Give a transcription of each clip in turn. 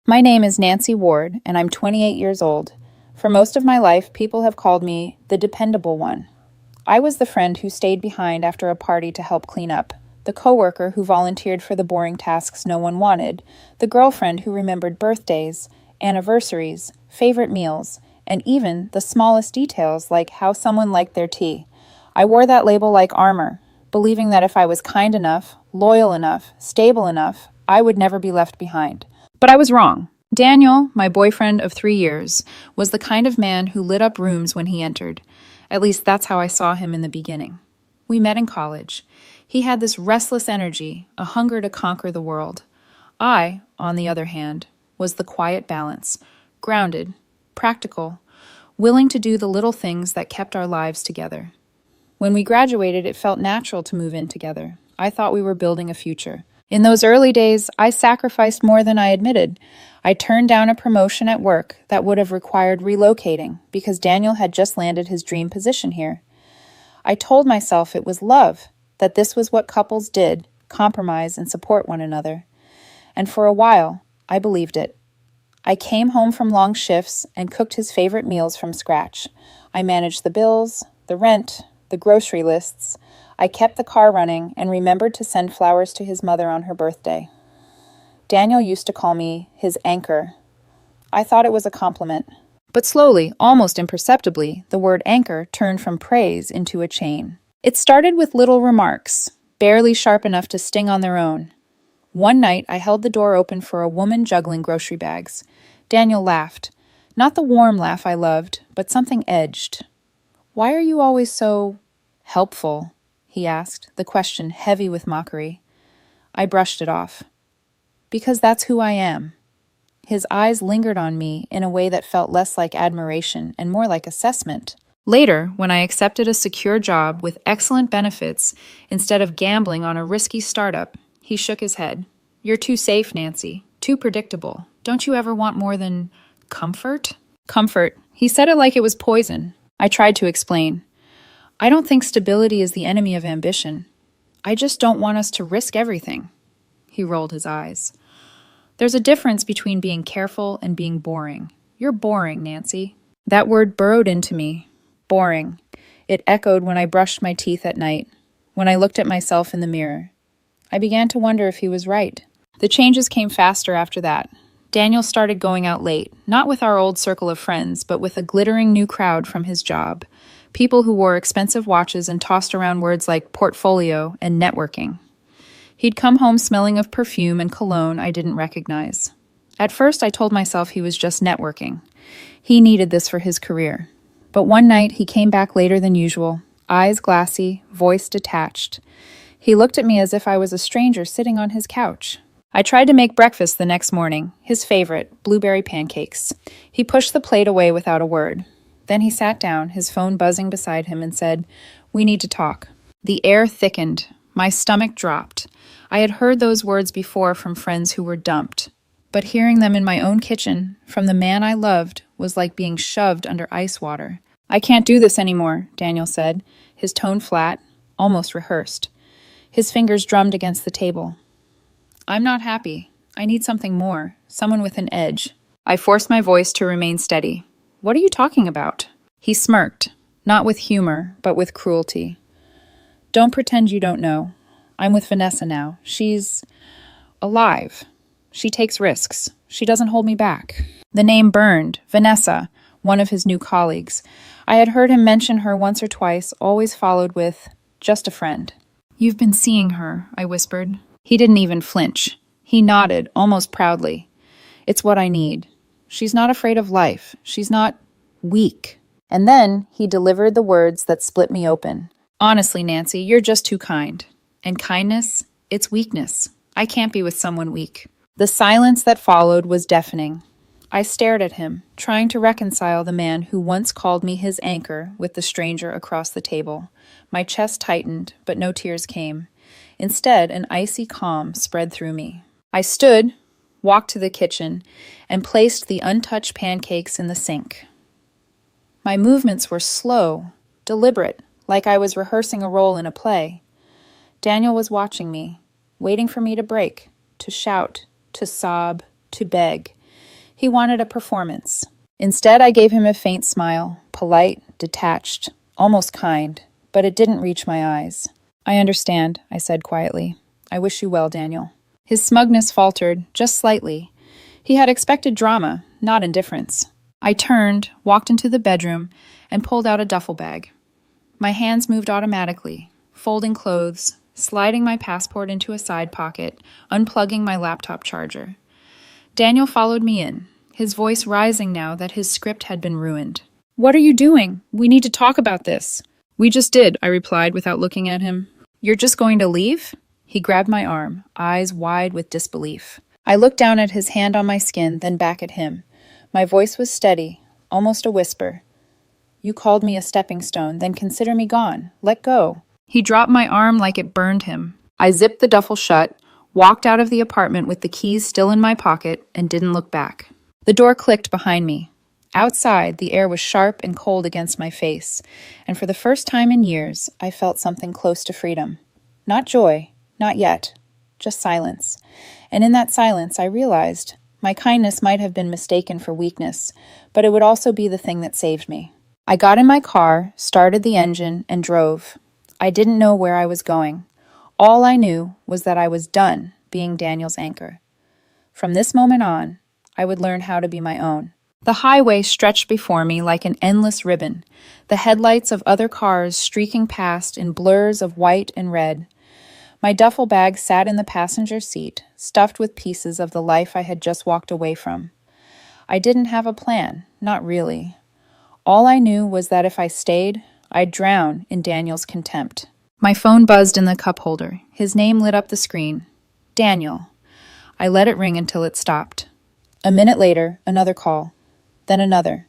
My name is Nancy Ward, and I'm 28 years old. For most of my life, people have called me the dependable one. I was the friend who stayed behind after a party to help clean up, the coworker who volunteered for the boring tasks no one wanted, the girlfriend who remembered birthdays, anniversaries, favorite meals, and even the smallest details like how someone liked their tea. I wore that label like armor, believing that if I was kind enough, loyal enough, stable enough, I would never be left behind. But I was wrong. Daniel, my boyfriend of 3 years, was the kind of man who lit up rooms when he entered. At least that's how I saw him in the beginning. We met in college. He had this restless energy, a hunger to conquer the world. I, on the other hand, was the quiet balance, grounded, practical, willing to do the little things that kept our lives together. When we graduated, it felt natural to move in together. I thought we were building a future. In those early days, I sacrificed more than I admitted. I turned down a promotion at work that would have required relocating because Daniel had just landed his dream position here. I told myself it was love, that this was what couples did, compromise and support one another. And for a while, I believed it. I came home from long shifts and cooked his favorite meals from scratch. I managed the bills, the rent, the grocery lists. I kept the car running and remembered to send flowers to his mother on her birthday. Daniel used to call me his anchor. I thought it was a compliment. But slowly, almost imperceptibly, the word anchor turned from praise into a chain. It started with little remarks, barely sharp enough to sting on their own. One night, I held the door open for a woman juggling grocery bags. Daniel laughed. Not the warm laugh I loved, but something edged. "Why are you always so helpful?" he asked, the question heavy with mockery. I brushed it off. "Because that's who I am." His eyes lingered on me in a way that felt less like admiration and more like assessment. Later, when I accepted a secure job with excellent benefits instead of gambling on a risky startup, he shook his head. "You're too safe, Nancy. Too predictable. Don't you ever want more than comfort?" Comfort. He said it like it was poison. I tried to explain. "I don't think stability is the enemy of ambition. I just don't want us to risk everything." He rolled his eyes. "There's a difference between being careful and being boring. You're boring, Nancy." That word burrowed into me. Boring. It echoed when I brushed my teeth at night, when I looked at myself in the mirror. I began to wonder if he was right. The changes came faster after that. Daniel started going out late, not with our old circle of friends, but with a glittering new crowd from his job. People who wore expensive watches and tossed around words like portfolio and networking. He'd come home smelling of perfume and cologne I didn't recognize. At first, I told myself he was just networking. He needed this for his career. But one night, he came back later than usual, eyes glassy, voice detached. He looked at me as if I was a stranger sitting on his couch. I tried to make breakfast the next morning, his favorite, blueberry pancakes. He pushed the plate away without a word. Then he sat down, his phone buzzing beside him, and said, "We need to talk." The air thickened. My stomach dropped. I had heard those words before from friends who were dumped. But hearing them in my own kitchen, from the man I loved, was like being shoved under ice water. "I can't do this anymore," Daniel said, his tone flat, almost rehearsed. His fingers drummed against the table. "I'm not happy. I need something more, someone with an edge." I forced my voice to remain steady. "What are you talking about?" He smirked, not with humor, but with cruelty. "Don't pretend you don't know. I'm with Vanessa now. She's alive. She takes risks. She doesn't hold me back." The name burned. Vanessa, one of his new colleagues. I had heard him mention her once or twice, always followed with, "Just a friend." "You've been seeing her," I whispered. He didn't even flinch. He nodded, almost proudly. "It's what I need. She's not afraid of life. She's not weak." And then he delivered the words that split me open. "Honestly, Nancy, you're just too kind. And kindness, it's weakness. I can't be with someone weak." The silence that followed was deafening. I stared at him, trying to reconcile the man who once called me his anchor with the stranger across the table. My chest tightened, but no tears came. Instead, an icy calm spread through me. I stood, walked to the kitchen, and placed the untouched pancakes in the sink. My movements were slow, deliberate, like I was rehearsing a role in a play. Daniel was watching me, waiting for me to break, to shout, to sob, to beg. He wanted a performance. Instead, I gave him a faint smile, polite, detached, almost kind, but it didn't reach my eyes. I understand, I said quietly. I wish you well, Daniel. His smugness faltered, just slightly. He had expected drama, not indifference. I turned, walked into the bedroom, and pulled out a duffel bag. My hands moved automatically, folding clothes, sliding my passport into a side pocket, unplugging my laptop charger. Daniel followed me in, his voice rising now that his script had been ruined. What are you doing? We need to talk about this. We just did, I replied without looking at him. You're just going to leave? He grabbed my arm, eyes wide with disbelief. I looked down at his hand on my skin, then back at him. My voice was steady, almost a whisper. You called me a stepping stone, then consider me gone. Let go. He dropped my arm like it burned him. I zipped the duffel shut, walked out of the apartment with the keys still in my pocket, and didn't look back. The door clicked behind me. Outside, the air was sharp and cold against my face, and for the first time in years, I felt something close to freedom. Not joy, not yet, just silence. And in that silence, I realized my kindness might have been mistaken for weakness, but it would also be the thing that saved me. I got in my car, started the engine, and drove. I didn't know where I was going. All I knew was that I was done being Daniel's anchor. From this moment on, I would learn how to be my own. The highway stretched before me like an endless ribbon, the headlights of other cars streaking past in blurs of white and red. My duffel bag sat in the passenger seat, stuffed with pieces of the life I had just walked away from. I didn't have a plan, not really. All I knew was that if I stayed, I'd drown in Daniel's contempt. My phone buzzed in the cup holder. His name lit up the screen. Daniel. I let it ring until it stopped. A minute later, another call. Then another.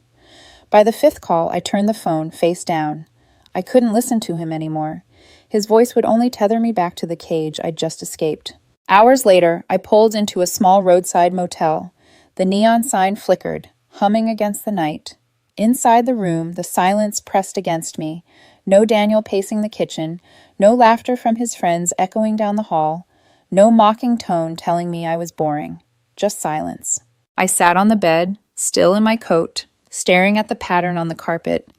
By the fifth call, I turned the phone face down. I couldn't listen to him anymore. His voice would only tether me back to the cage I'd just escaped. Hours later, I pulled into a small roadside motel. The neon sign flickered, humming against the night. Inside the room, the silence pressed against me. No Daniel pacing the kitchen, no laughter from his friends echoing down the hall, no mocking tone telling me I was boring. Just silence. I sat on the bed, still in my coat, staring at the pattern on the carpet.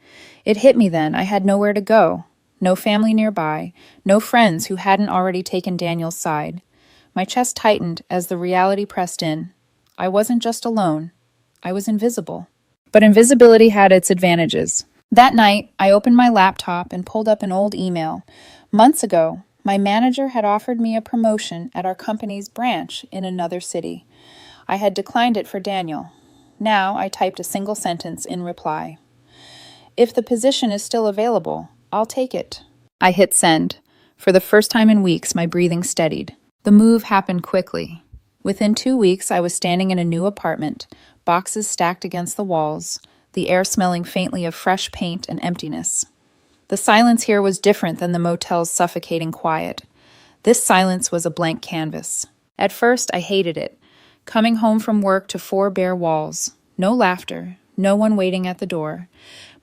It hit me then I had nowhere to go. No family nearby, no friends who hadn't already taken Daniel's side. My chest tightened as the reality pressed in. I wasn't just alone. I was invisible. But invisibility had its advantages. That night, I opened my laptop and pulled up an old email. Months ago, my manager had offered me a promotion at our company's branch in another city. I had declined it for Daniel. Now I typed a single sentence in reply. If the position is still available, I'll take it. I hit send. For the first time in weeks, my breathing steadied. The move happened quickly. Within 2 weeks, I was standing in a new apartment, boxes stacked against the walls, the air smelling faintly of fresh paint and emptiness. The silence here was different than the motel's suffocating quiet. This silence was a blank canvas. At first, I hated it. Coming home from work to 4 bare walls. No laughter, no one waiting at the door.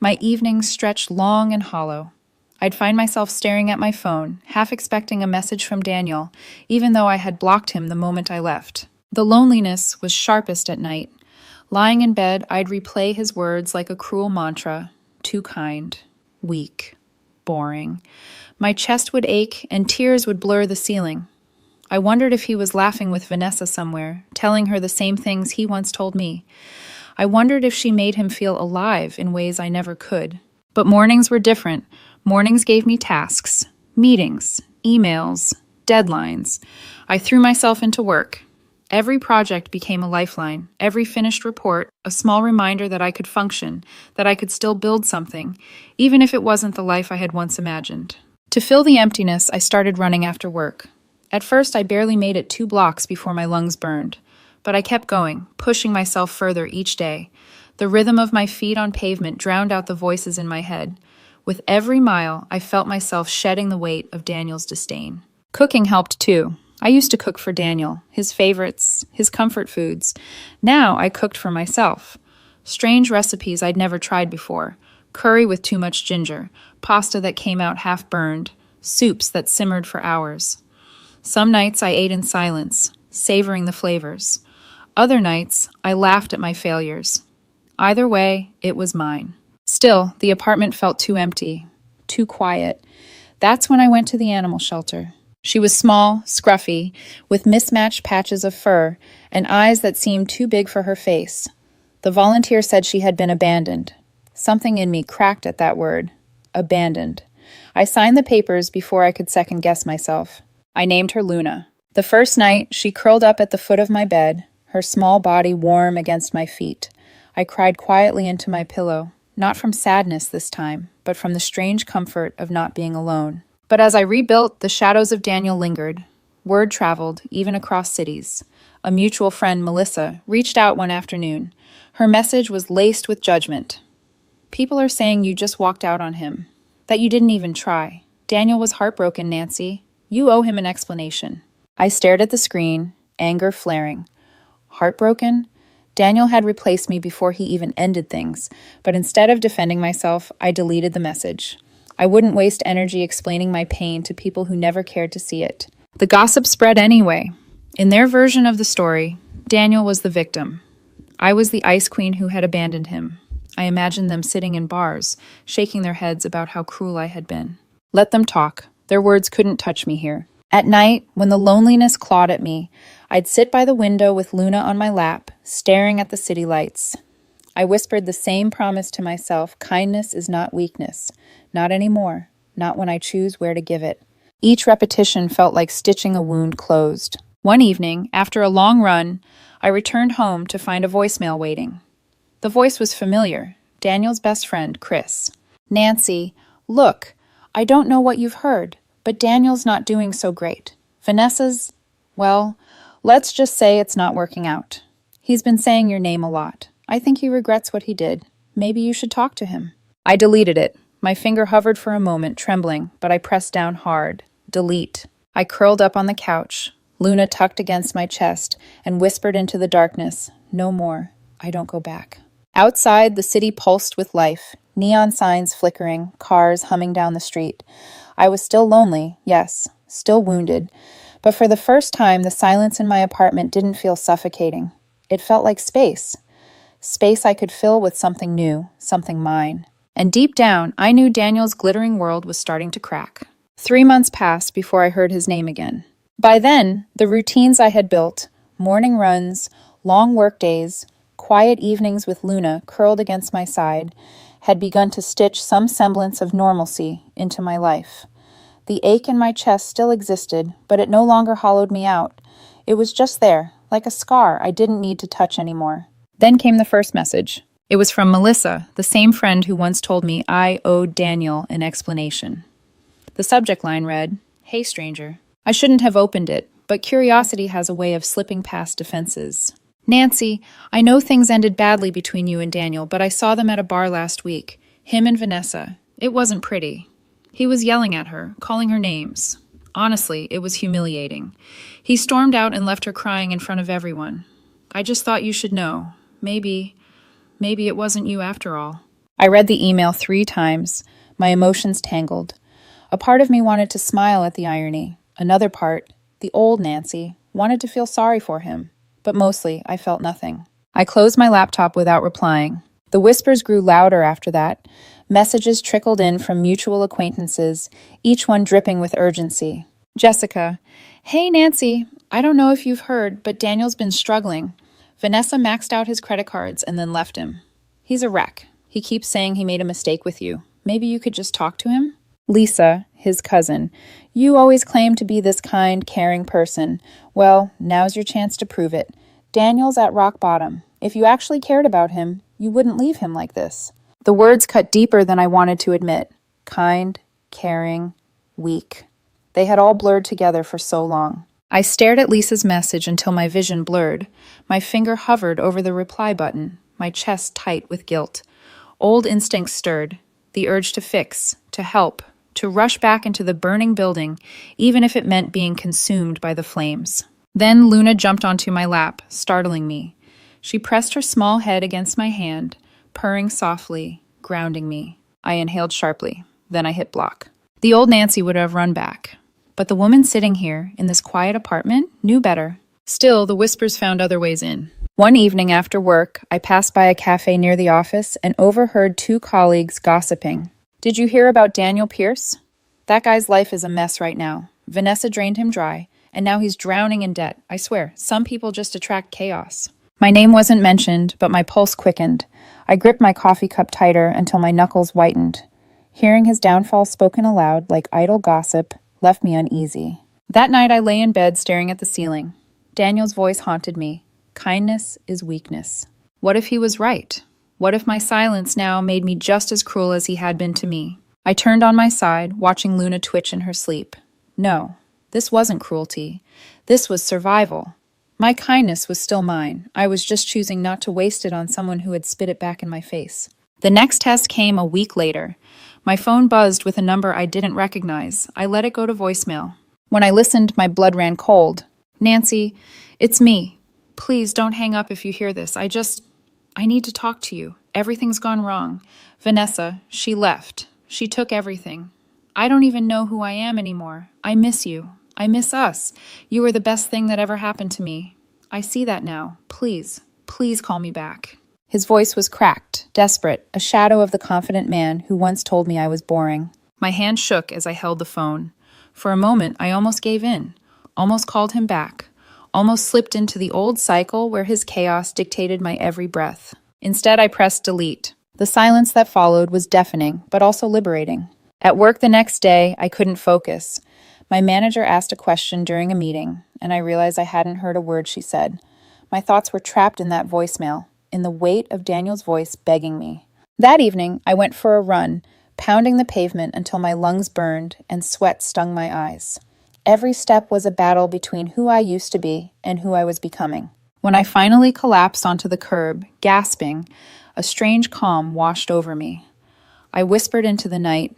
My evenings stretched long and hollow. I'd find myself staring at my phone, half expecting a message from Daniel, even though I had blocked him the moment I left. The loneliness was sharpest at night. Lying in bed, I'd replay his words like a cruel mantra. Too kind, weak, boring. My chest would ache and tears would blur the ceiling. I wondered if he was laughing with Vanessa somewhere, telling her the same things he once told me. I wondered if she made him feel alive in ways I never could. But mornings were different. Mornings gave me tasks, meetings, emails, deadlines. I threw myself into work. Every project became a lifeline, every finished report, a small reminder that I could function, that I could still build something, even if it wasn't the life I had once imagined. To fill the emptiness, I started running after work. At first, I barely made it 2 blocks before my lungs burned. But I kept going, pushing myself further each day. The rhythm of my feet on pavement drowned out the voices in my head. With every mile, I felt myself shedding the weight of Daniel's disdain. Cooking helped too. I used to cook for Daniel, his favorites, his comfort foods. Now I cooked for myself. Strange recipes I'd never tried before. Curry with too much ginger, pasta that came out half burned, soups that simmered for hours. Some nights I ate in silence, savoring the flavors. Other nights, I laughed at my failures. Either way, it was mine. Still, the apartment felt too empty, too quiet. That's when I went to the animal shelter. She was small, scruffy, with mismatched patches of fur and eyes that seemed too big for her face. The volunteer said she had been abandoned. Something in me cracked at that word. Abandoned. I signed the papers before I could second guess myself. I named her Luna. The first night, she curled up at the foot of my bed, her small body warm against my feet. I cried quietly into my pillow, not from sadness this time, but from the strange comfort of not being alone. But as I rebuilt, the shadows of Daniel lingered. Word traveled, even across cities. A mutual friend, Melissa, reached out one afternoon. Her message was laced with judgment. People are saying you just walked out on him, that you didn't even try. Daniel was heartbroken, Nancy. You owe him an explanation. I stared at the screen, anger flaring. Heartbroken? Daniel had replaced me before he even ended things, but instead of defending myself, I deleted the message. I wouldn't waste energy explaining my pain to people who never cared to see it. The gossip spread anyway. In their version of the story, Daniel was the victim. I was the ice queen who had abandoned him. I imagined them sitting in bars, shaking their heads about how cruel I had been. Let them talk. Their words couldn't touch me here. At night, when the loneliness clawed at me, I'd sit by the window with Luna on my lap, staring at the city lights. I whispered the same promise to myself: kindness is not weakness. Not anymore. Not when I choose where to give it. Each repetition felt like stitching a wound closed. One evening, after a long run, I returned home to find a voicemail waiting. The voice was familiar. Daniel's best friend, Chris. Nancy, look, I don't know what you've heard, but Daniel's not doing so great. Vanessa's, well, let's just say it's not working out. He's been saying your name a lot. I think he regrets what he did. Maybe you should talk to him. I deleted it. My finger hovered for a moment, trembling, but I pressed down hard. Delete. I curled up on the couch, Luna tucked against my chest, and whispered into the darkness, no more. I don't go back. Outside, the city pulsed with life, neon signs flickering, cars humming down the street. I was still lonely, yes, still wounded, but for the first time, the silence in my apartment didn't feel suffocating. It felt like space. Space I could fill with something new, something mine. And deep down, I knew Daniel's glittering world was starting to crack. 3 months passed before I heard his name again. By then, the routines I had built, morning runs, long work days, quiet evenings with Luna curled against my side, had begun to stitch some semblance of normalcy into my life. The ache in my chest still existed, but it no longer hollowed me out. It was just there, like a scar I didn't need to touch anymore. Then came the first message. It was from Melissa, the same friend who once told me I owed Daniel an explanation. The subject line read, "Hey, stranger." I shouldn't have opened it, but curiosity has a way of slipping past defenses. Nancy, I know things ended badly between you and Daniel, but I saw them at a bar last week. Him and Vanessa. It wasn't pretty. He was yelling at her, calling her names. Honestly, it was humiliating. He stormed out and left her crying in front of everyone. I just thought you should know. Maybe it wasn't you after all. I read the email 3 times, my emotions tangled. A part of me wanted to smile at the irony. Another part, the old Nancy, wanted to feel sorry for him. But mostly, I felt nothing. I closed my laptop without replying. The whispers grew louder after that. Messages trickled in from mutual acquaintances, each one dripping with urgency. Jessica, hey Nancy, I don't know if you've heard, but Daniel's been struggling. Vanessa maxed out his credit cards and then left him. He's a wreck. He keeps saying he made a mistake with you. Maybe you could just talk to him? Lisa, his cousin, you always claim to be this kind, caring person. Well, now's your chance to prove it. Daniel's at rock bottom. If you actually cared about him, you wouldn't leave him like this. The words cut deeper than I wanted to admit. Kind, caring, weak. They had all blurred together for so long. I stared at Lisa's message until my vision blurred. My finger hovered over the reply button, my chest tight with guilt. Old instincts stirred, the urge to fix, to help, to rush back into the burning building, even if it meant being consumed by the flames. Then Luna jumped onto my lap, startling me. She pressed her small head against my hand, purring softly, grounding me. I inhaled sharply. Then I hit block. The old Nancy would have run back. But the woman sitting here, in this quiet apartment, knew better. Still, the whispers found other ways in. One evening after work, I passed by a cafe near the office and overheard two colleagues gossiping. "Did you hear about Daniel Pierce? That guy's life is a mess right now. Vanessa drained him dry, and now he's drowning in debt. I swear, some people just attract chaos." My name wasn't mentioned, but my pulse quickened. I gripped my coffee cup tighter until my knuckles whitened. Hearing his downfall spoken aloud like idle gossip left me uneasy. That night I lay in bed staring at the ceiling. Daniel's voice haunted me. Kindness is weakness. What if he was right? What if my silence now made me just as cruel as he had been to me? I turned on my side, watching Luna twitch in her sleep. No, this wasn't cruelty. This was survival. My kindness was still mine. I was just choosing not to waste it on someone who had spit it back in my face. The next test came a week later. My phone buzzed with a number I didn't recognize. I let it go to voicemail. When I listened, my blood ran cold. "Nancy, it's me. Please don't hang up if you hear this. I need to talk to you. Everything's gone wrong. Vanessa, she left. She took everything. I don't even know who I am anymore. I miss you. I miss us. You were the best thing that ever happened to me. I see that now. Please, please call me back." His voice was cracked, desperate, a shadow of the confident man who once told me I was boring. My hand shook as I held the phone. For a moment, I almost gave in, almost called him back, almost slipped into the old cycle where his chaos dictated my every breath. Instead, I pressed delete. The silence that followed was deafening, but also liberating. At work the next day, I couldn't focus. My manager asked a question during a meeting, and I realized I hadn't heard a word she said. My thoughts were trapped in that voicemail, in the weight of Daniel's voice begging me. That evening, I went for a run, pounding the pavement until my lungs burned and sweat stung my eyes. Every step was a battle between who I used to be and who I was becoming. When I finally collapsed onto the curb, gasping, a strange calm washed over me. I whispered into the night,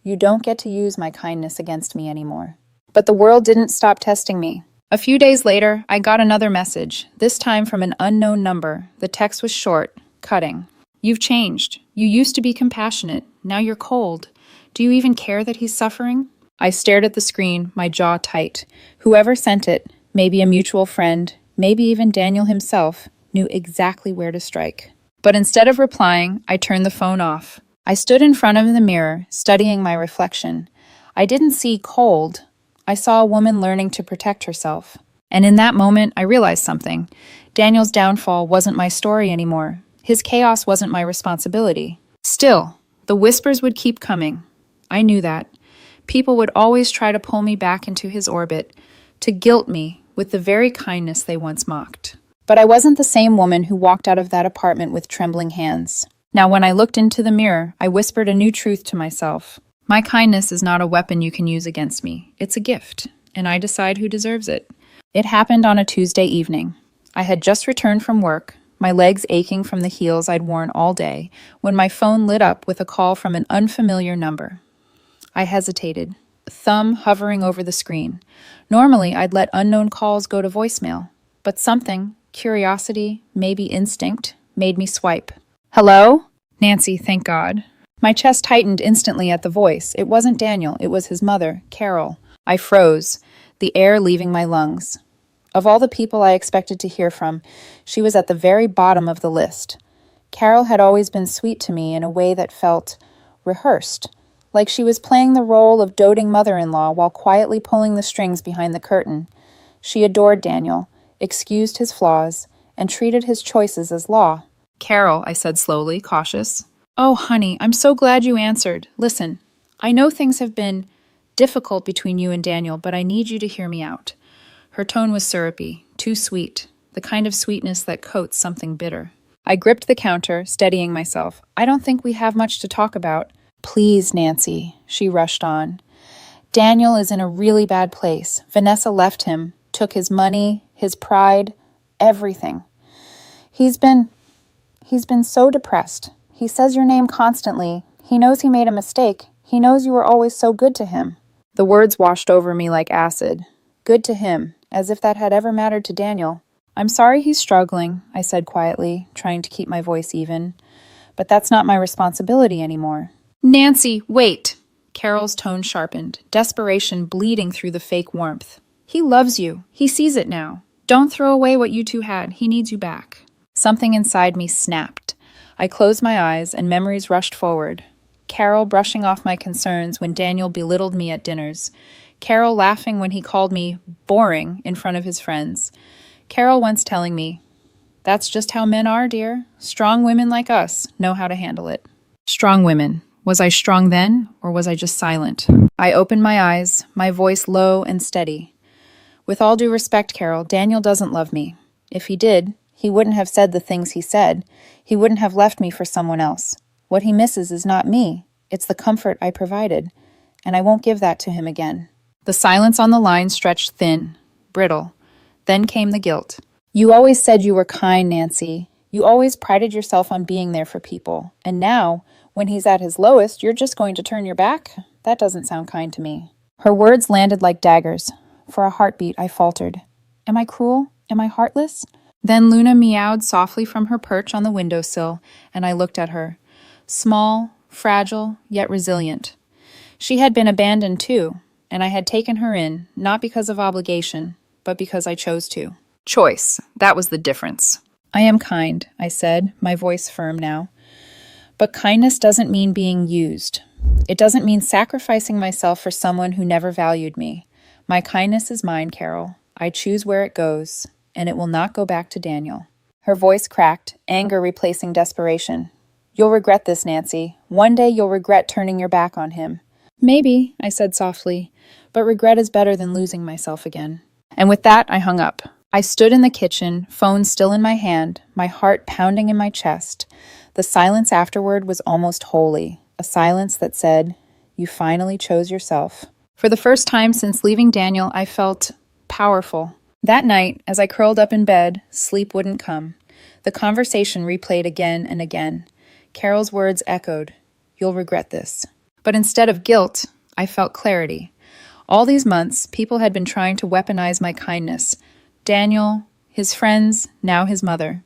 "You don't get to use my kindness against me anymore." But the world didn't stop testing me. A few days later, I got another message, this time from an unknown number. The text was short, cutting. "You've changed. You used to be compassionate. Now you're cold. Do you even care that he's suffering?" I stared at the screen, my jaw tight. Whoever sent it, maybe a mutual friend, maybe even Daniel himself, knew exactly where to strike. But instead of replying, I turned the phone off. I stood in front of the mirror, studying my reflection. I didn't see cold. I saw a woman learning to protect herself. And in that moment, I realized something. Daniel's downfall wasn't my story anymore. His chaos wasn't my responsibility. Still, the whispers would keep coming. I knew that. People would always try to pull me back into his orbit, to guilt me with the very kindness they once mocked. But I wasn't the same woman who walked out of that apartment with trembling hands. Now, when I looked into the mirror, I whispered a new truth to myself. My kindness is not a weapon you can use against me. It's a gift, and I decide who deserves it. It happened on a Tuesday evening. I had just returned from work, my legs aching from the heels I'd worn all day, when my phone lit up with a call from an unfamiliar number. I hesitated, thumb hovering over the screen. Normally, I'd let unknown calls go to voicemail, but something, curiosity, maybe instinct, made me swipe. "Hello?" "Nancy, thank God." My chest tightened instantly at the voice. It wasn't Daniel, it was his mother, Carol. I froze, the air leaving my lungs. Of all the people I expected to hear from, she was at the very bottom of the list. Carol had always been sweet to me in a way that felt rehearsed, like she was playing the role of doting mother-in-law while quietly pulling the strings behind the curtain. She adored Daniel, excused his flaws, and treated his choices as law. "Carol," I said slowly, cautious. "Oh, honey, I'm so glad you answered. Listen, I know things have been difficult between you and Daniel, but I need you to hear me out." Her tone was syrupy, too sweet, the kind of sweetness that coats something bitter. I gripped the counter, steadying myself. "I don't think we have much to talk about." "Please, Nancy," she rushed on. "Daniel is in a really bad place. Vanessa left him, took his money, his pride, everything. He's been so depressed. He says your name constantly. He knows he made a mistake. He knows you were always so good to him." The words washed over me like acid. Good to him, as if that had ever mattered to Daniel. "I'm sorry he's struggling," I said quietly, trying to keep my voice even. "But that's not my responsibility anymore." "Nancy, wait!" Carol's tone sharpened, desperation bleeding through the fake warmth. "He loves you. He sees it now. Don't throw away what you two had. He needs you back. Something inside me snapped. I closed my eyes and memories rushed forward. Carol brushing off my concerns when Daniel belittled me at dinners. Carol laughing when he called me boring in front of his friends. Carol once telling me, "That's just how men are, dear. Strong women like us know how to handle it." Strong women. Was I strong then, or was I just silent? I opened my eyes, my voice low and steady. "With all due respect, Carol, Daniel doesn't love me. If he did, he wouldn't have said the things he said. He wouldn't have left me for someone else. What he misses is not me. It's the comfort I provided, and I won't give that to him again." The silence on the line stretched thin, brittle. Then came the guilt. "You always said you were kind, Nancy. You always prided yourself on being there for people. And now, when he's at his lowest, you're just going to turn your back? That doesn't sound kind to me." Her words landed like daggers. For a heartbeat, I faltered. Am I cruel? Am I heartless? Then Luna meowed softly from her perch on the windowsill, and I looked at her. Small, fragile, yet resilient. She had been abandoned too, and I had taken her in, not because of obligation, but because I chose to. Choice, that was the difference. "I am kind," I said, my voice firm now. "But kindness doesn't mean being used. It doesn't mean sacrificing myself for someone who never valued me. My kindness is mine, Carol. I choose where it goes, and it will not go back to Daniel." Her voice cracked, anger replacing desperation. "You'll regret this, Nancy. One day you'll regret turning your back on him." "Maybe," I said softly, "but regret is better than losing myself again." And with that, I hung up. I stood in the kitchen, phone still in my hand, my heart pounding in my chest. The silence afterward was almost holy, a silence that said, "You finally chose yourself." For the first time since leaving Daniel, I felt powerful. That night, as I curled up in bed, sleep wouldn't come. The conversation replayed again and again. Carol's words echoed, "You'll regret this." But instead of guilt, I felt clarity. All these months, people had been trying to weaponize my kindness. Daniel, his friends, now his mother.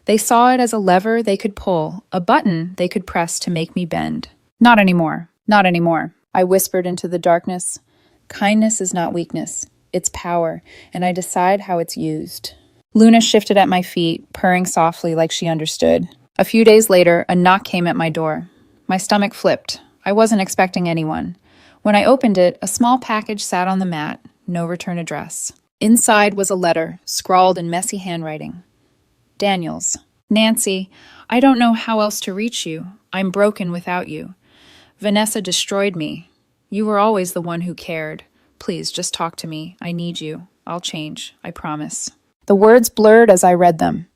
They saw it as a lever they could pull, a button they could press to make me bend. "Not anymore. Not anymore," I whispered into the darkness. "Kindness is not weakness. It's power, and I decide how it's used." Luna shifted at my feet, purring softly like she understood. A few days later, a knock came at my door. My stomach flipped. I wasn't expecting anyone. When I opened it, a small package sat on the mat, no return address. Inside was a letter, scrawled in messy handwriting. Daniels. "Nancy, I don't know how else to reach you. I'm broken without you. Vanessa destroyed me. You were always the one who cared. Please, just talk to me. I need you. I'll change. I promise." The words blurred as I read them.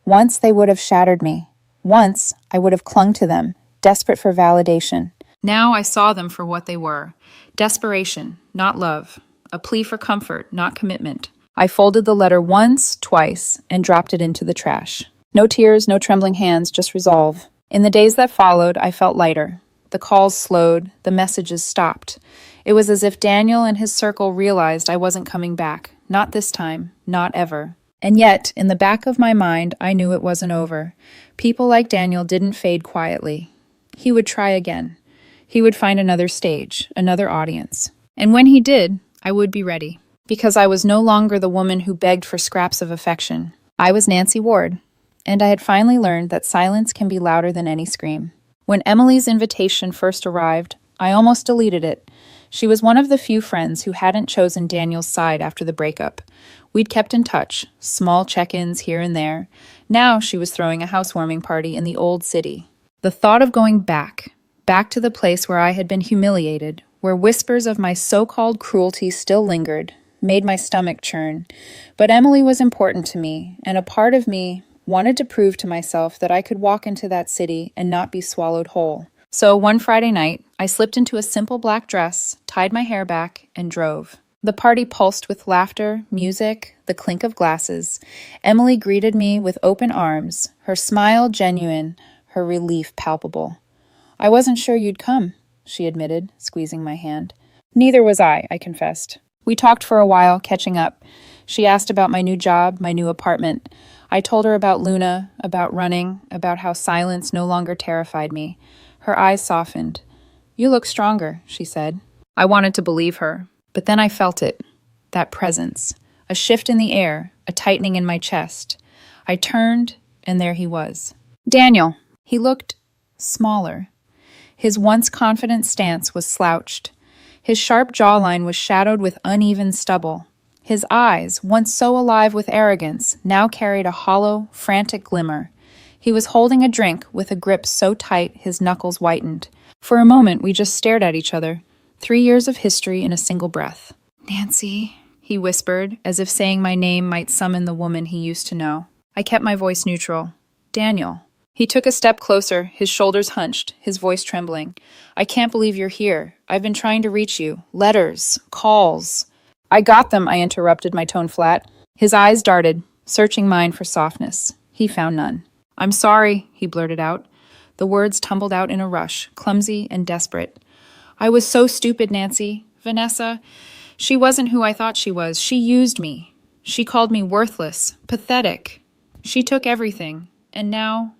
Once they would have shattered me. Once I would have clung to them, desperate for validation. Now I saw them for what they were. Desperation, not love. A plea for comfort, not commitment. I folded the letter once, twice, and dropped it into the trash. No tears, no trembling hands, just resolve. In the days that followed, I felt lighter. The calls slowed, the messages stopped. It was as if Daniel and his circle realized I wasn't coming back. Not this time, not ever. And yet, in the back of my mind, I knew it wasn't over. People like Daniel didn't fade quietly. He would try again. He would find another stage, another audience. And when he did, I would be ready. Because I was no longer the woman who begged for scraps of affection. I was Nancy Ward. And I had finally learned that silence can be louder than any scream. When Emily's invitation first arrived, I almost deleted it. She was one of the few friends who hadn't chosen Daniel's side after the breakup. We'd kept in touch, small check-ins here and there. Now she was throwing a housewarming party in the old city. The thought of going back to the place where I had been humiliated, where whispers of my so-called cruelty still lingered, made my stomach churn. But Emily was important to me, and a part of me wanted to prove to myself that I could walk into that city and not be swallowed whole. So one Friday night, I slipped into a simple black dress, tied my hair back, and drove. The party pulsed with laughter, music, the clink of glasses. Emily greeted me with open arms, her smile genuine, her relief palpable. "I wasn't sure you'd come," she admitted, squeezing my hand. "Neither was I confessed. We talked for a while, catching up. She asked about my new job, my new apartment. I told her about Luna, about running, about how silence no longer terrified me. Her eyes softened. "You look stronger," she said. I wanted to believe her, but then I felt it, that presence, A shift in the air, a tightening in my chest. I turned, and there he was. Daniel. He looked smaller. His once confident stance was slouched. His sharp jawline was shadowed with uneven stubble. His eyes, once so alive with arrogance, now carried a hollow, frantic glimmer. He was holding a drink with a grip so tight his knuckles whitened. For a moment, we just stared at each other. 3 years of history in a single breath. Nancy, he whispered, as if saying my name might summon the woman he used to know. I kept my voice neutral. Daniel. He took a step closer, his shoulders hunched, his voice trembling. I can't believe you're here. I've been trying to reach you. Letters, calls. I got them, I interrupted, my tone flat. His eyes darted, searching mine for softness. He found none. I'm sorry, he blurted out. The words tumbled out in a rush, clumsy and desperate. I was so stupid, Nancy. Vanessa, she wasn't who I thought she was. She used me. She called me worthless, pathetic. She took everything. And now...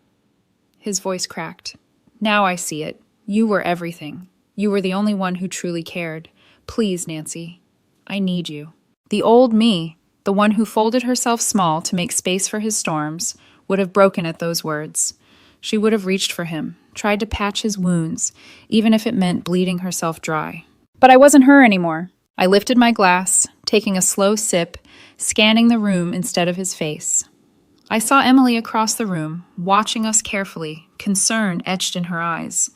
His voice cracked. Now I see it. You were everything. You were the only one who truly cared. Please, Nancy. I need you. The old me, the one who folded herself small to make space for his storms, would have broken at those words. She would have reached for him, tried to patch his wounds, even if it meant bleeding herself dry. But I wasn't her anymore. I lifted my glass, taking a slow sip, scanning the room instead of his face. I saw Emily across the room, watching us carefully, concern etched in her eyes.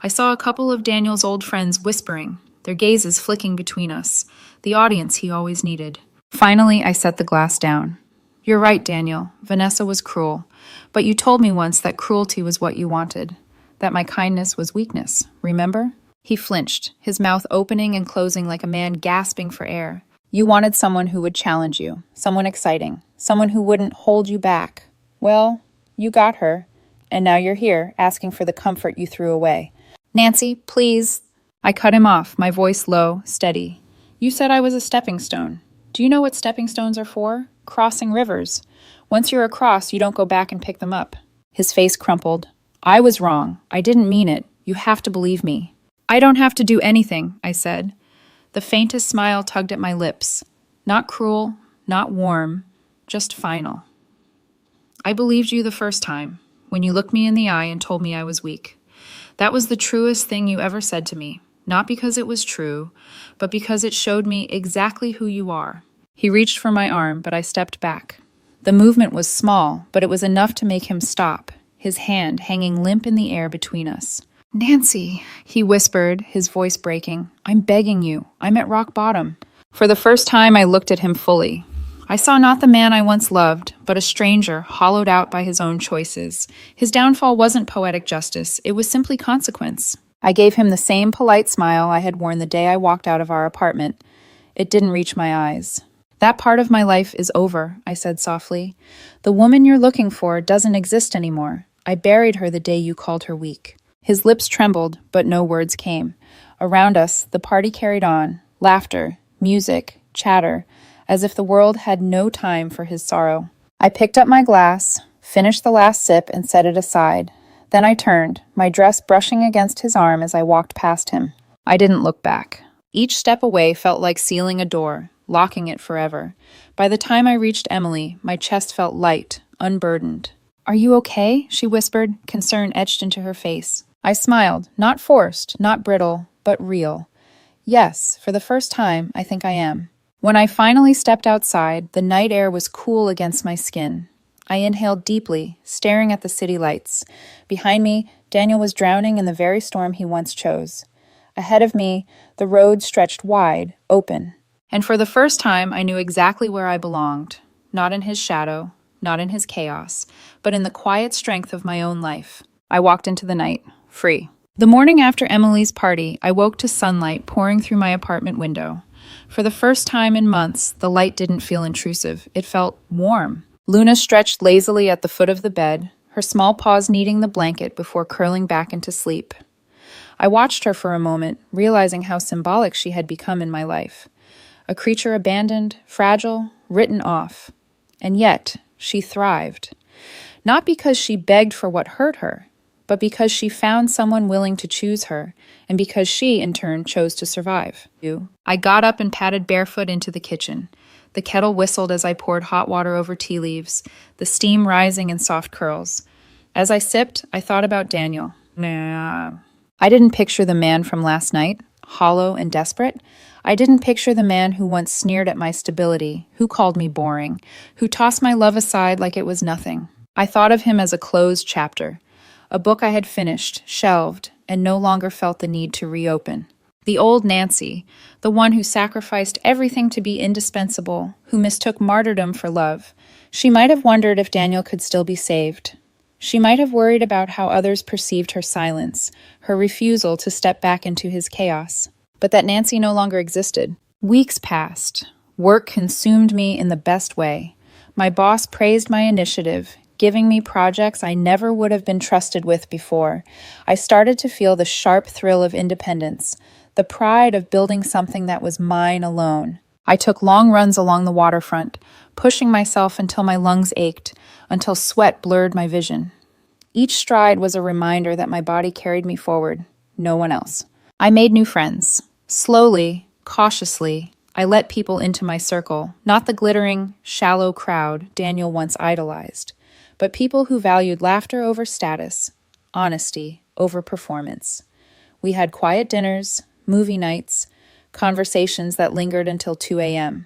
I saw a couple of Daniel's old friends whispering, their gazes flicking between us, the audience he always needed. Finally, I set the glass down. You're right, Daniel. Vanessa was cruel. But you told me once that cruelty was what you wanted, that my kindness was weakness, remember? He flinched, his mouth opening and closing like a man gasping for air. You wanted someone who would challenge you, someone exciting, someone who wouldn't hold you back. Well, you got her, and now you're here, asking for the comfort you threw away. Nancy, please. I cut him off, my voice low, steady. You said I was a stepping stone. Do you know what stepping stones are for? Crossing rivers. Once you're across, you don't go back and pick them up. His face crumpled. I was wrong. I didn't mean it. You have to believe me. I don't have to do anything, I said. The faintest smile tugged at my lips. Not cruel, not warm, just final. I believed you the first time, when you looked me in the eye and told me I was weak. That was the truest thing you ever said to me, not because it was true, but because it showed me exactly who you are. He reached for my arm, but I stepped back. The movement was small, but it was enough to make him stop, his hand hanging limp in the air between us. Nancy, he whispered, his voice breaking. I'm begging you. I'm at rock bottom. For the first time, I looked at him fully. I saw not the man I once loved, but a stranger hollowed out by his own choices. His downfall wasn't poetic justice. It was simply consequence. I gave him the same polite smile I had worn the day I walked out of our apartment. It didn't reach my eyes. That part of my life is over, I said softly. The woman you're looking for doesn't exist anymore. I buried her the day you called her weak. His lips trembled, but no words came. Around us, the party carried on, laughter, music, chatter, as if the world had no time for his sorrow. I picked up my glass, finished the last sip, and set it aside. Then I turned, my dress brushing against his arm as I walked past him. I didn't look back. Each step away felt like sealing a door, locking it forever. By the time I reached Emily, my chest felt light, unburdened. Are you okay? She whispered, concern etched into her face. I smiled, not forced, not brittle, but real. Yes, for the first time, I think I am. When I finally stepped outside, the night air was cool against my skin. I inhaled deeply, staring at the city lights. Behind me, Daniel was drowning in the very storm he once chose. Ahead of me, the road stretched wide, open. And for the first time, I knew exactly where I belonged. Not in his shadow, not in his chaos, but in the quiet strength of my own life. I walked into the night, free. The morning after Emily's party, I woke to sunlight pouring through my apartment window. For the first time in months, the light didn't feel intrusive. It felt warm. Luna stretched lazily at the foot of the bed, her small paws kneading the blanket before curling back into sleep. I watched her for a moment, realizing how symbolic she had become in my life. A creature abandoned, fragile, written off. And yet, she thrived. Not because she begged for what hurt her, but because she found someone willing to choose her, and because she, in turn, chose to survive. I got up and padded barefoot into the kitchen. The kettle whistled as I poured hot water over tea leaves, the steam rising in soft curls. As I sipped, I thought about Daniel. Nah. I didn't picture the man from last night, hollow and desperate. I didn't picture the man who once sneered at my stability, who called me boring, who tossed my love aside like it was nothing. I thought of him as a closed chapter, a book I had finished, shelved, and no longer felt the need to reopen. The old Nancy, the one who sacrificed everything to be indispensable, who mistook martyrdom for love. She might have wondered if Daniel could still be saved. She might have worried about how others perceived her silence, her refusal to step back into his chaos. But that Nancy no longer existed. Weeks passed. Work consumed me in the best way. My boss praised my initiative, giving me projects I never would have been trusted with before. I started to feel the sharp thrill of independence, the pride of building something that was mine alone. I took long runs along the waterfront, pushing myself until my lungs ached, until sweat blurred my vision. Each stride was a reminder that my body carried me forward, no one else. I made new friends. Slowly, cautiously, I let people into my circle, not the glittering, shallow crowd Daniel once idolized, but people who valued laughter over status, honesty over performance. We had quiet dinners, movie nights, conversations that lingered until 2 a.m.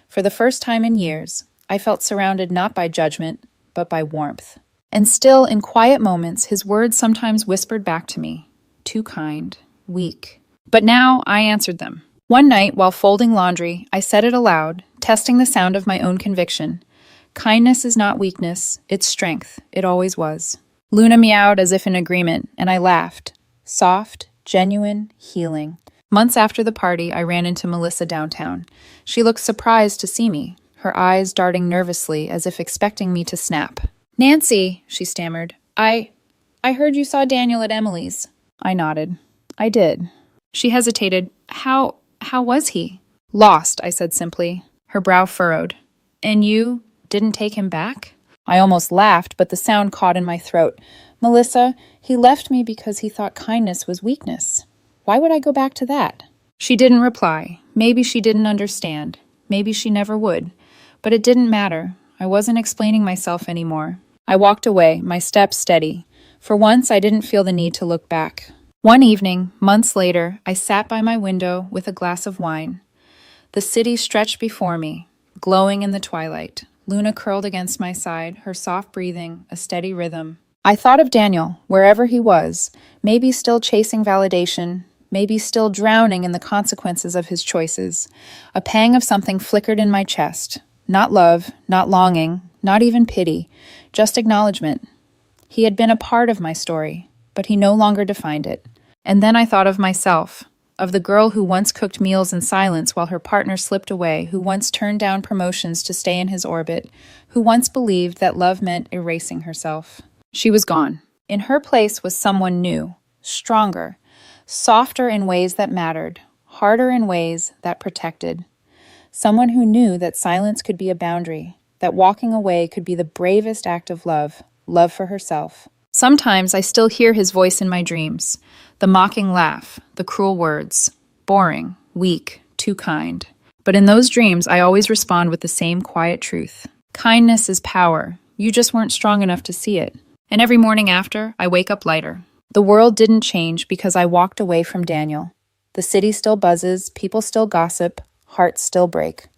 For the first time in years, I felt surrounded not by judgment, but by warmth. And still, in quiet moments, his words sometimes whispered back to me, too kind, weak. But now I answered them. One night, while folding laundry, I said it aloud, testing the sound of my own conviction. Kindness is not weakness, it's strength. It always was. Luna meowed as if in agreement, and I laughed. Soft, genuine, healing. Months after the party, I ran into Melissa downtown. She looked surprised to see me, her eyes darting nervously as if expecting me to snap. "Nancy," she stammered, I heard you saw Daniel at Emily's." I nodded. "I did." She hesitated. How was he?" "Lost," I said simply. Her brow furrowed. "And you didn't take him back?" I almost laughed, but the sound caught in my throat. "Melissa, he left me because he thought kindness was weakness. Why would I go back to that?" She didn't reply. Maybe she didn't understand. Maybe she never would. But it didn't matter. I wasn't explaining myself anymore. I walked away, my steps steady. For once, I didn't feel the need to look back. One evening, months later, I sat by my window with a glass of wine. The city stretched before me, glowing in the twilight. Luna curled against my side, her soft breathing, a steady rhythm. I thought of Daniel, wherever he was, maybe still chasing validation, maybe still drowning in the consequences of his choices. A pang of something flickered in my chest. Not love, not longing, not even pity, just acknowledgement. He had been a part of my story, but he no longer defined it. And then I thought of myself, of the girl who once cooked meals in silence while her partner slipped away, who once turned down promotions to stay in his orbit, who once believed that love meant erasing herself. She was gone. In her place was someone new, stronger, softer in ways that mattered, harder in ways that protected. Someone who knew that silence could be a boundary, that walking away could be the bravest act of love, love for herself. Sometimes I still hear his voice in my dreams, the mocking laugh, the cruel words, boring, weak, too kind. But in those dreams, I always respond with the same quiet truth. Kindness is power. You just weren't strong enough to see it. And every morning after, I wake up lighter. The world didn't change because I walked away from Daniel. The city still buzzes, people still gossip, hearts still break.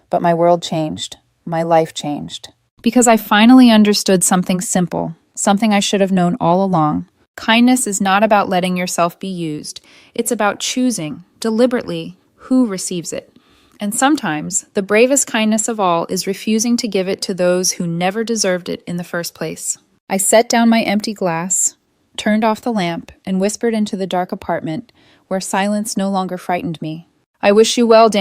But my world changed. My life changed. Because I finally understood something simple, something I should have known all along. Kindness is not about letting yourself be used. It's about choosing, deliberately, who receives it. And sometimes, the bravest kindness of all is refusing to give it to those who never deserved it in the first place. I set down my empty glass, turned off the lamp, and whispered into the dark apartment, where silence no longer frightened me. "I wish you well, Dan."